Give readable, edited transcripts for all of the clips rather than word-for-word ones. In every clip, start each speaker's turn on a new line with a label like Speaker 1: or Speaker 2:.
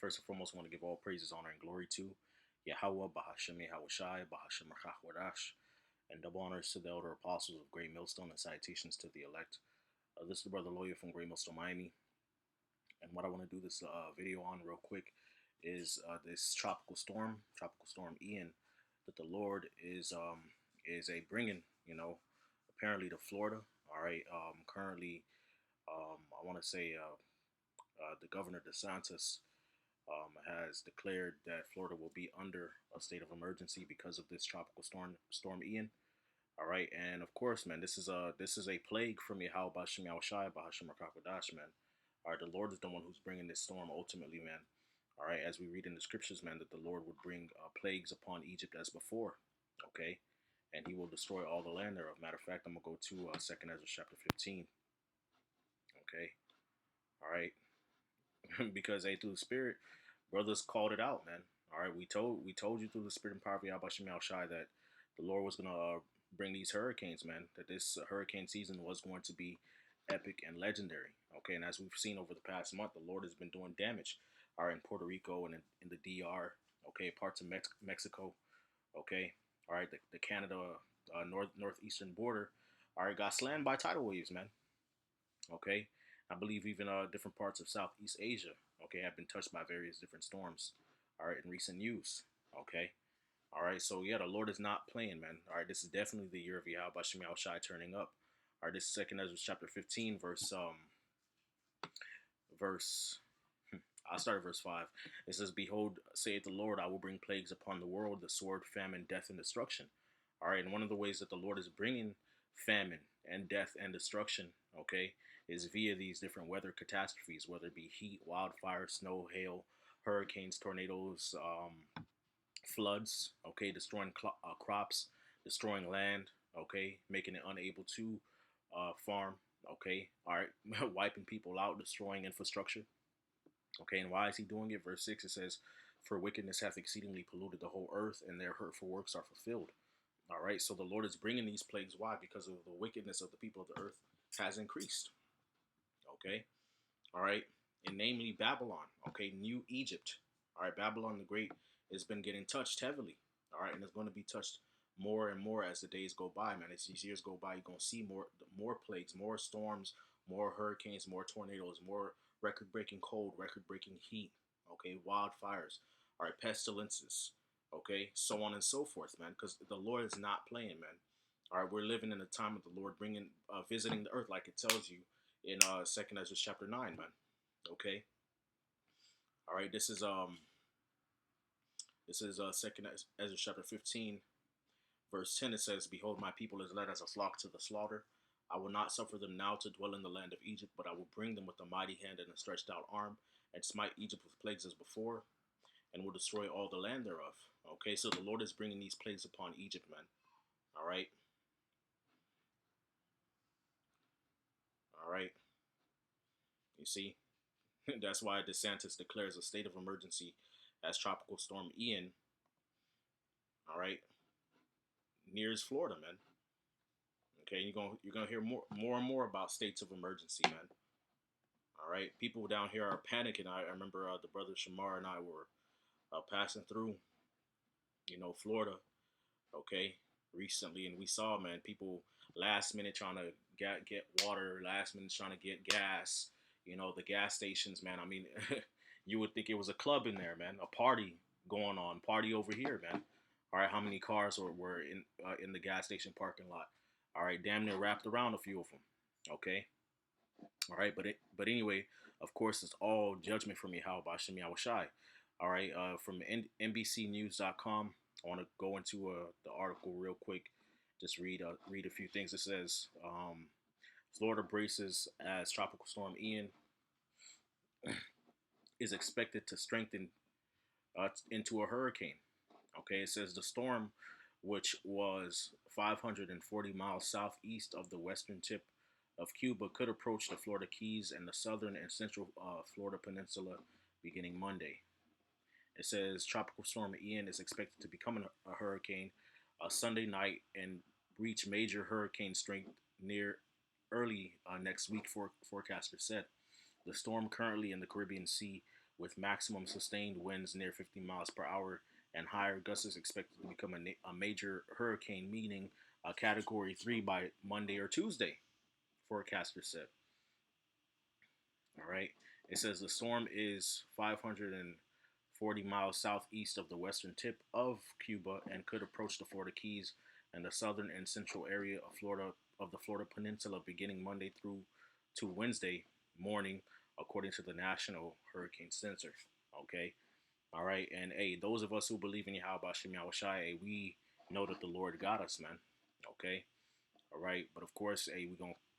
Speaker 1: First and foremost, I want to give all praises, honor, and glory to Yahweh, Bahashem, Yahushai, Bahashem, Rachawadash, and double honors to the elder apostles of Great Millstone and salutations to the elect. This is the brother lawyer from Great Millstone, Miami. And what I want to do this video on real quick is this tropical storm Ian, that the Lord is a bringing, apparently to Florida. All right, currently, I want to say the governor DeSantis has declared that Florida will be under a state of emergency because of this tropical storm Ian. All right, and of course, man, this is a plague from Yahweh Bashem Yahushai Bahashem Rakakwadash, man. All right, the Lord is the one who's bringing this storm ultimately, man. All right, as we read in the scriptures, man, that the Lord would bring plagues upon Egypt as before, okay, and He will destroy all the land thereof. Matter of fact, I'm gonna go to 2nd Ezra chapter 15, okay. All right, because through the Spirit, brothers called it out, man. All right, we told you through the Spirit and power of Yahweh Shem Shai that the Lord was gonna bring these hurricanes, man. That this hurricane season was going to be epic and legendary. Okay, and as we've seen over the past month, the Lord has been doing damage. All right, in Puerto Rico and in the DR. Okay, parts of Mexico. Okay, all right, the Canada northeastern border. All right, got slammed by tidal waves, man. Okay, I believe even different parts of Southeast Asia, okay, have been touched by various different storms, all right, in recent news, okay. All right, so yeah, the Lord is not playing, man. All right, this is definitely the year of Yahweh Bashem Shai turning up. All right, this is 2nd Ezra chapter 15, verse I'll start at verse 5. It says, "Behold, saith the Lord, I will bring plagues upon the world, the sword, famine, death, and destruction." All right, and one of the ways that the Lord is bringing famine and death and destruction, okay, is via these different weather catastrophes, whether it be heat, wildfire, snow, hail, hurricanes, tornadoes, floods, okay, destroying crops, destroying land, okay, making it unable to farm, okay, all right, wiping people out, destroying infrastructure, okay. And why is He doing it? Verse 6, it says, "For wickedness hath exceedingly polluted the whole earth, and their hurtful works are fulfilled." All right, so the Lord is bringing these plagues. Why? Because of the wickedness of the people of the earth has increased, okay. All right, and namely Babylon, okay, New Egypt. All right, Babylon the Great has been getting touched heavily. All right, and it's going to be touched more and more as the days go by, man. As these years go by, you're going to see more plagues, more storms, more hurricanes, more tornadoes, more record-breaking cold, record-breaking heat, okay, wildfires, all right, pestilences, okay, so on and so forth, man, because the Lord is not playing, man. All right, we're living in a time of the Lord visiting the earth, like it tells you in 2nd Ezra chapter 9, man. Okay. All right, this is 2nd Ezra chapter 15, verse 10. It says, "Behold, my people is led as a flock to the slaughter. I will not suffer them now to dwell in the land of Egypt, but I will bring them with a mighty hand and a stretched out arm, and smite Egypt with plagues as before, and will destroy all the land thereof." Okay, so the Lord is bringing these plagues upon Egypt, man. All right. All right. You see, that's why DeSantis declares a state of emergency as Tropical Storm Ian, all right, nears Florida, man. Okay, you're gonna hear more and more about states of emergency, man. All right, people down here are panicking. I remember the brother Shamar and I were passing through, Florida, okay, recently, and we saw, man, people last minute trying to get water, last minute trying to get gas. The gas stations, man. I mean, you would think it was a club in there, man, a party going on, party over here, man. All right, how many cars were in the gas station parking lot? All right, damn near wrapped around a few of them. Okay, all right, but anyway, of course, it's all judgment from Yahweh Bashem Yahushai. All right, from NBCNews.com, I want to go into the article real quick. Just read a few things. It says, Florida braces as Tropical Storm Ian is expected to strengthen into a hurricane. Okay, it says the storm, which was 540 miles southeast of the western tip of Cuba, could approach the Florida Keys and the southern and central Florida Peninsula beginning Monday. It says Tropical Storm Ian is expected to become a hurricane Sunday night and reach major hurricane strength near early next week, forecasters said. The storm, currently in the Caribbean Sea, with maximum sustained winds near 50 miles per hour and higher. Gusts is expected to become a major hurricane, meaning a Category 3 by Monday or Tuesday, forecaster said. All right. It says the storm is 540 miles southeast of the western tip of Cuba and could approach the Florida Keys and the southern and central area of the Florida Peninsula beginning Monday through to Wednesday morning, according to the National Hurricane Center. Okay. All right. And hey, those of us who believe in Yahweh Shem Yahushai, hey, we know that the Lord got us, man. Okay. All right. But of course, hey, we're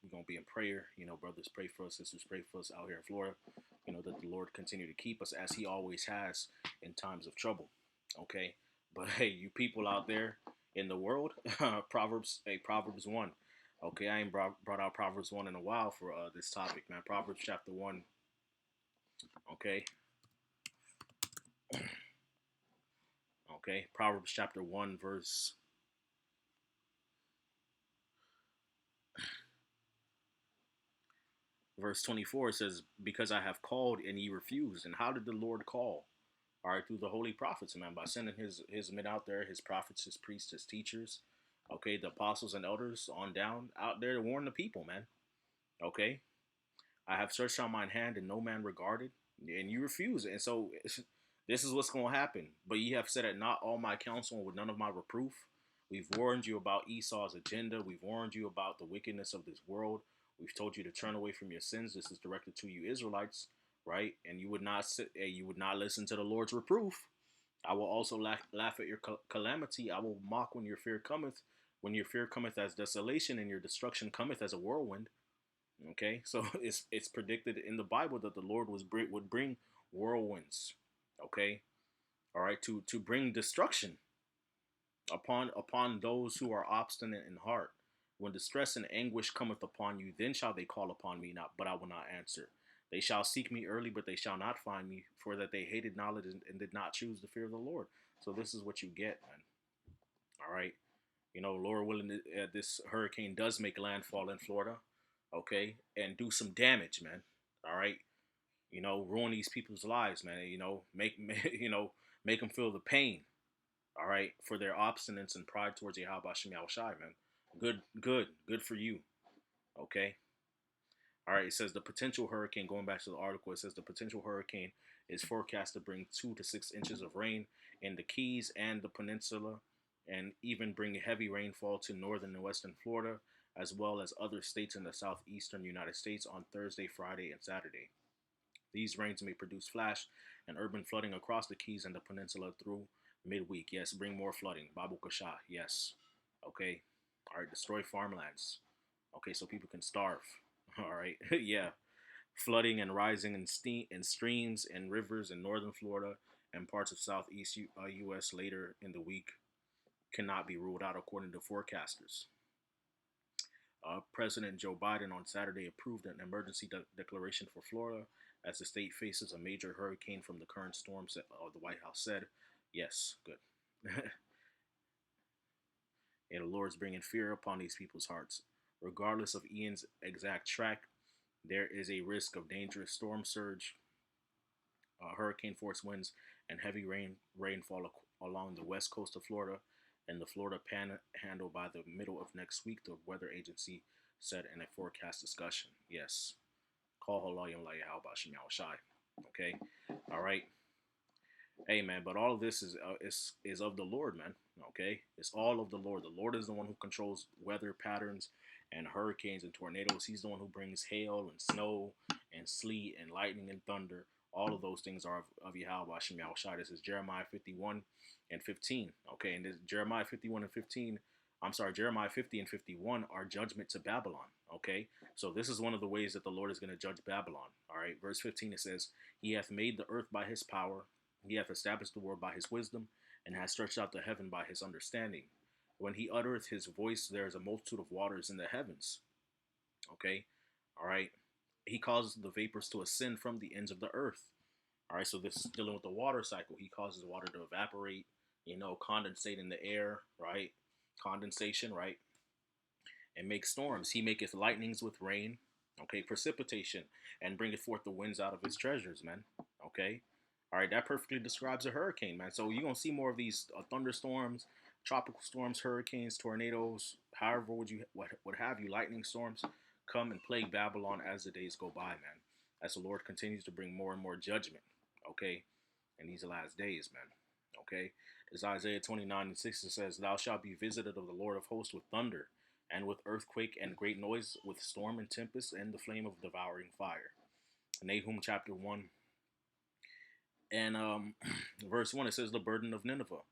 Speaker 1: gonna be in prayer. You know, brothers pray for us, sisters pray for us out here in Florida. You know, that the Lord continue to keep us as He always has in times of trouble. Okay. But hey, you people out there in the world, Proverbs 1. Okay, I ain't brought out Proverbs 1 in a while for this topic, man. Proverbs chapter 1. Okay. Okay. Proverbs chapter 1, verse 24 says, because I have called and ye refused. And how did the Lord call? All right, through the holy prophets, man, by sending his men out there, his prophets, his priests, his teachers, okay, the apostles and elders on down out there to warn the people, man. Okay. I have stretched out mine hand and no man regarded, and you refuse. And so this is what's going to happen. But ye have said it not all my counsel and with none of my reproof. We've warned you about Esau's agenda. We've warned you about the wickedness of this world. We've told you to turn away from your sins. This is directed to you Israelites, right? And you would not you would not listen to the Lord's reproof. I will also laugh at your calamity. I will mock when your fear cometh. When your fear cometh as desolation and your destruction cometh as a whirlwind. Okay, so it's predicted in the Bible that the Lord would bring whirlwinds. Okay, all right, to bring destruction upon those who are obstinate in heart. When distress and anguish cometh upon you, then shall they call upon me, not but I will not answer. They shall seek me early, but they shall not find me, for that they hated knowledge and did not choose the fear of the Lord. So this is what you get, man. All right, you know, Lord willing, this hurricane does make landfall in Florida, okay, and do some damage, man. All right, you know, ruin these people's lives, man. You know, make them feel the pain. All right, for their obstinance and pride towards Yahweh Shem Shai, man. Good for you. Okay. All right, it says the potential hurricane, going back to the article, it says the potential hurricane is forecast to bring 2 to 6 inches of rain in the Keys and the peninsula, and even bring heavy rainfall to northern and western Florida, as well as other states in the southeastern United States on Thursday, Friday, and Saturday. These rains may produce flash and urban flooding across the Keys and the peninsula through midweek. Yes, bring more flooding. Babu Kasha, yes. Okay. All right, destroy farmlands. Okay, so people can starve. All right, yeah. Flooding and rising in streams and rivers in northern Florida and parts of southeast U.S. later in the week cannot be ruled out, according to forecasters. President Joe Biden on Saturday approved an emergency declaration for Florida as the state faces a major hurricane from the current storm, the White House said. Yes, good. And the Lord's bringing fear upon these people's hearts. Regardless of Ian's exact track, there is a risk of dangerous storm surge, hurricane force winds, and heavy rainfall along the west coast of Florida and the Florida Panhandle by the middle of next week, the weather agency said in a forecast discussion. Yes. Call Halayim Layahal Bashim Shai. Okay. All right. Hey man, but all of this is of the Lord, man. Okay, it's all of the Lord. The Lord is the one who controls weather patterns and hurricanes and tornadoes. He's the one who brings hail and snow and sleet and lightning and thunder. All of those things are of Yahweh Hashem Yahushai. This is Jeremiah 51 and 15. Okay, and this Jeremiah 51 and 15. I'm sorry, Jeremiah 50 and 51 are judgment to Babylon. Okay, so this is one of the ways that the Lord is going to judge Babylon. All right, verse 15 it says, "He hath made the earth by his power. He hath established the world by his wisdom, and has stretched out the heaven by his understanding. When he uttereth his voice, there is a multitude of waters in the heavens." Okay, all right. He causes the vapors to ascend from the ends of the earth. All right, so this is dealing with the water cycle. He causes water to evaporate, condensate in the air, right? Condensation, right? And make storms. He maketh lightnings with rain, okay, precipitation, and bringeth forth the winds out of his treasures, man. Okay. All right, that perfectly describes a hurricane, man. So you're gonna see more of these thunderstorms, tropical storms, hurricanes, tornadoes, however would you what have you, lightning storms, come and plague Babylon as the days go by, man. As the Lord continues to bring more and more judgment, okay, in these last days, man. Okay, as Isaiah 29:6 says, "Thou shalt be visited of the Lord of hosts with thunder, and with earthquake and great noise, with storm and tempest, and the flame of devouring fire." Nahum chapter 1 and verse 1, it says, "The burden of Nineveh."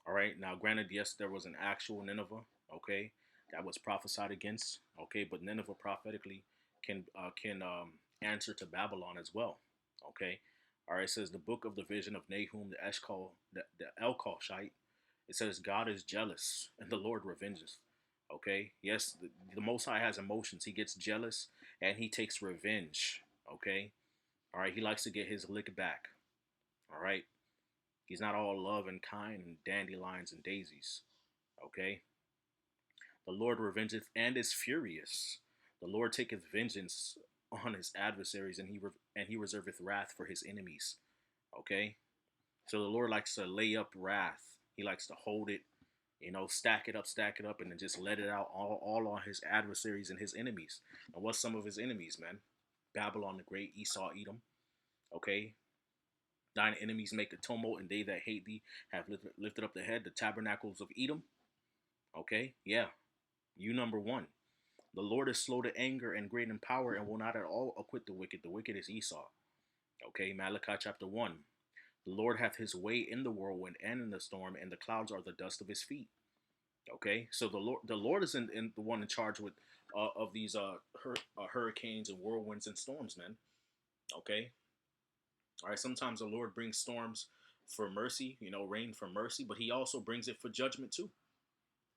Speaker 1: All right. Now, granted, yes, there was an actual Nineveh, okay, that was prophesied against, okay, but Nineveh prophetically can answer to Babylon as well, okay. All right. It says the book of the vision of Nahum, the Elkoshite. It says God is jealous and the Lord revenges. Okay. Yes, the Most High has emotions. He gets jealous and he takes revenge. Okay. All right. He likes to get his lick back. All right. He's not all love and kind and dandelions and daisies. Okay? The Lord revengeth and is furious. The Lord taketh vengeance on his adversaries, and he reserveth wrath for his enemies. Okay? So the Lord likes to lay up wrath. He likes to hold it, stack it up, and then just let it out all on his adversaries and his enemies. And what's some of his enemies, man? Babylon the Great, Esau, Edom. Okay? Thine enemies make a tumult, and they that hate thee have lifted up the head, the tabernacles of Edom. Okay, yeah, you number one. The Lord is slow to anger and great in power, and will not at all acquit the wicked. The wicked is Esau. Okay, Malachi chapter 1. The Lord hath his way in the whirlwind and in the storm, and the clouds are the dust of his feet. Okay, so the Lord is in the one in charge with of these hurricanes and whirlwinds and storms, man. Okay, all right, sometimes the Lord brings storms for mercy, rain for mercy, but he also brings it for judgment too.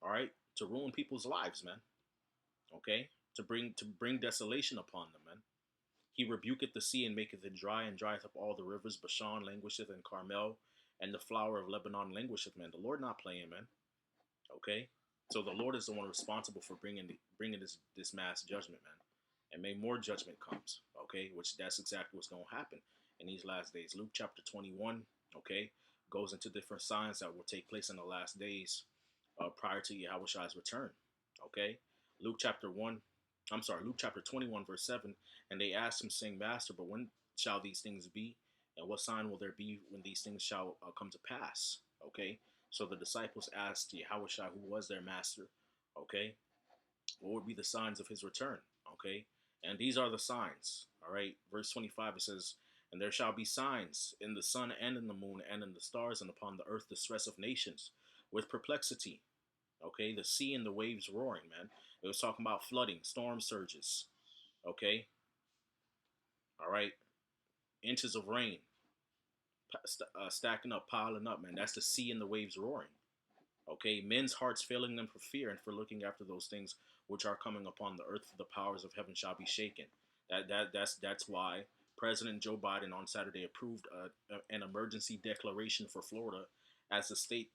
Speaker 1: All right, to ruin people's lives, man. Okay, to bring desolation upon them, man. He rebuketh the sea and maketh it dry, and drieth up all the rivers. Bashan languisheth, and Carmel, and the flower of Lebanon languisheth, man. The Lord not playing, man. Okay, so the Lord is the one responsible for bringing this mass judgment, man. And may more judgment comes. Okay, which that's exactly what's going to happen in these last days. Luke chapter 21. Okay, goes into different signs that will take place in the last days prior to Yahushua's return. Okay, Luke chapter 1. I'm sorry, Luke chapter 21, verse 7. And they asked him, saying, Master, but when shall these things be? And what sign will there be when these things shall come to pass? Okay, so the disciples asked Yahushua, who was their master, okay, what would be the signs of his return? Okay, and these are the signs. All right, verse 25, it says, and there shall be signs in the sun and in the moon and in the stars, and upon the earth distress of nations with perplexity. Okay, the sea and the waves roaring, man. It was talking about flooding, storm surges. Okay, all right, inches of rain stacking up, piling up, man. That's the sea and the waves roaring. Okay, men's hearts failing them for fear and for looking after those things which are coming upon the earth, for the powers of heaven shall be shaken. That's why President Joe Biden on Saturday approved an emergency declaration for Florida as the state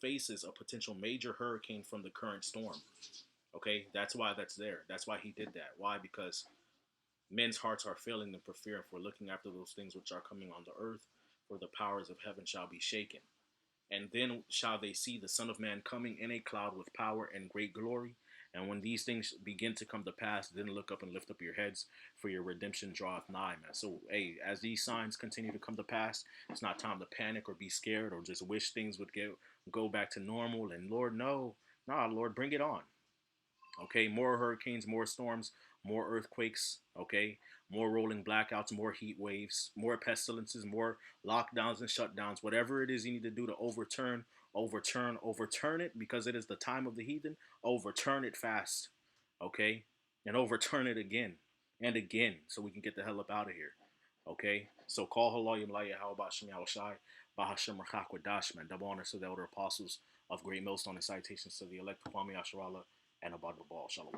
Speaker 1: faces a potential major hurricane from the current storm. Okay, that's why that's there. That's why he did that. Why? Because men's hearts are failing them for fear and for looking after those things which are coming on the earth, for the powers of heaven shall be shaken. And then shall they see the Son of Man coming in a cloud with power and great glory. And when these things begin to come to pass, then look up and lift up your heads, for your redemption draweth nigh, man. So, hey, as these signs continue to come to pass, it's not time to panic or be scared or just wish things would go back to normal. And Lord, no, nah, Lord, bring it on. Okay, more hurricanes, more storms, more earthquakes. Okay, more rolling blackouts, more heat waves, more pestilences, more lockdowns and shutdowns. Whatever it is you need to do to overturn it, because it is the time of the heathen. Overturn it fast. Okay, and overturn it again and again, so we can get the hell up out of here. Okay, so call Halayim Laya, how about Shem Yahushai, Bahashem Rachak man. Double honors to the elder apostles of Great Millstone and citations to the elect Kwame Asherallah and Abad Babal. Shalom.